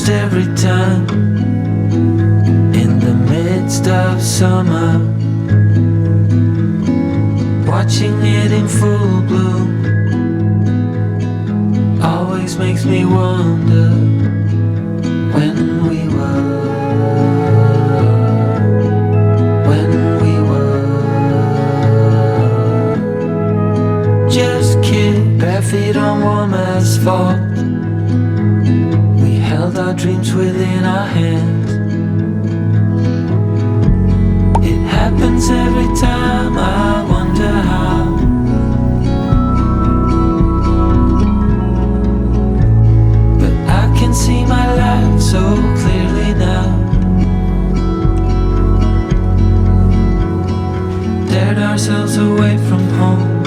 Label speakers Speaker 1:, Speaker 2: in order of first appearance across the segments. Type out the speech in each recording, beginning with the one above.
Speaker 1: almost every time. In the midst of summer, watching it in full bloom always makes me wonder when we were just kids, bare feet on warm asphalt. We held our dreams within our hands. It happens every time, I wonder how. But I can see my life so clearly now. Dared ourselves away from home,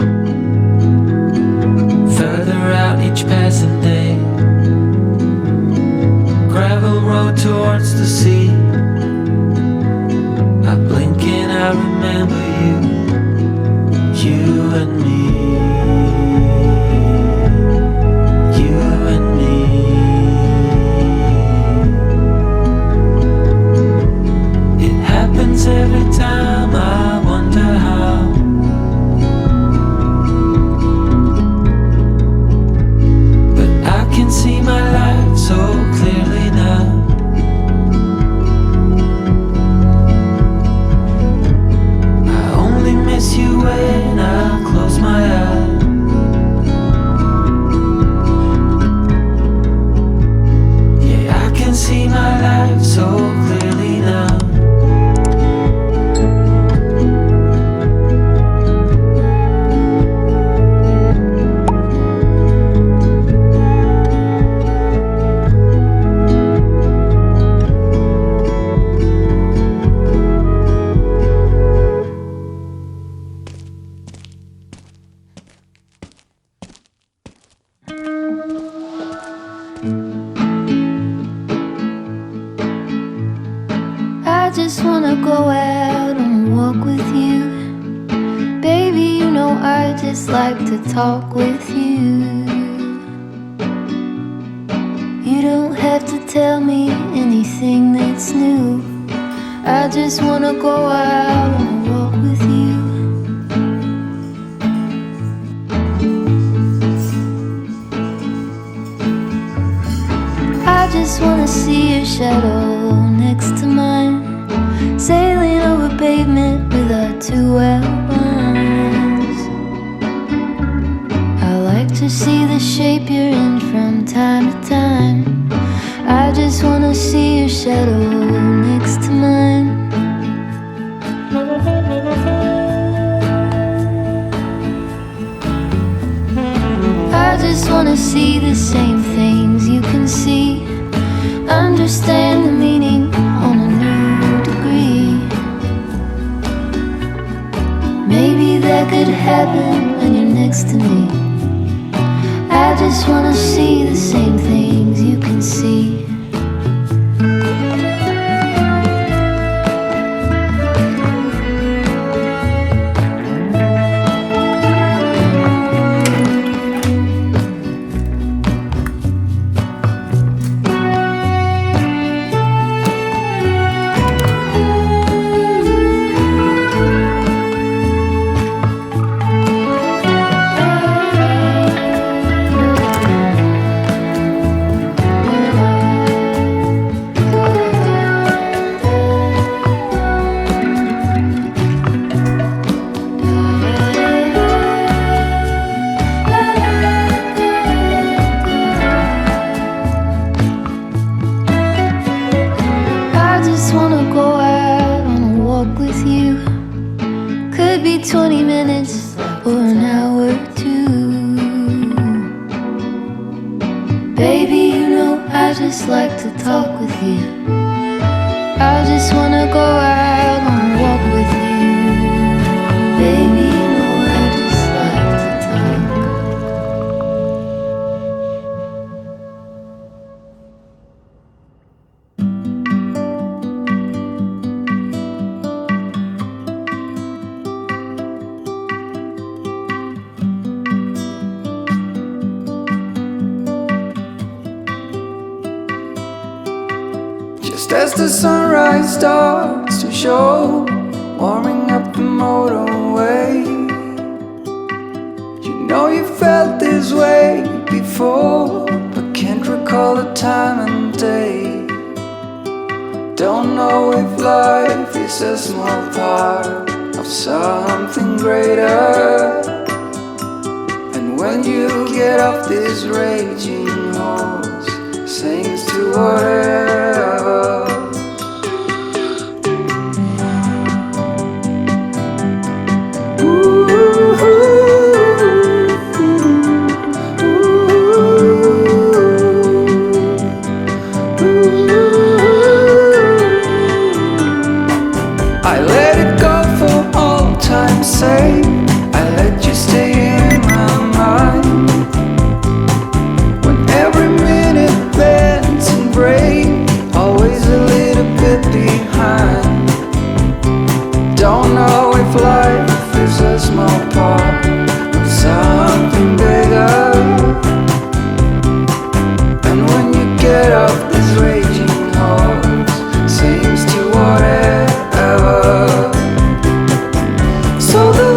Speaker 1: further out each passing day. Gravel road towards the sea. I blink and I remember you, you and me, you and me. It happens every time, I wonder how. But I can see my life so clearly now. I only miss you when I close my eyes. Yeah, I can see my life so clearly now.
Speaker 2: I just wanna go out on a walk with you. Baby, you know I just like to talk with you. You don't have to tell me anything that's new. I just wanna go out on a walk with you. I just wanna see your shadow next to mine, sailing over pavement with our two outlines. I like to see the shape you're in from time to time. I just wanna see your shadow next to mine. I just wanna see the same things you can see, understand the meaning on a new degree. Maybe that could happen when you're next to me. I just wanna see the same things you can see. Could be 20 minutes or an hour or two. Baby, you know I just like to talk with you. I just wanna go out on a walk with you. Baby, you know I just like to talk.
Speaker 1: as the sunrise starts to show, warming up the motorway. You know you felt this way before, but can't recall the time and day. Don't know if life is a small part of something greater. And when you get off this raging horse, sings to whatever. I let it go for all time's sake. I let you stay in my mind. When every minute bends and breaks, always a little bit behind. Don't know if life is a small part of something bigger. And when you get off this raging horse, seems to whatever. So the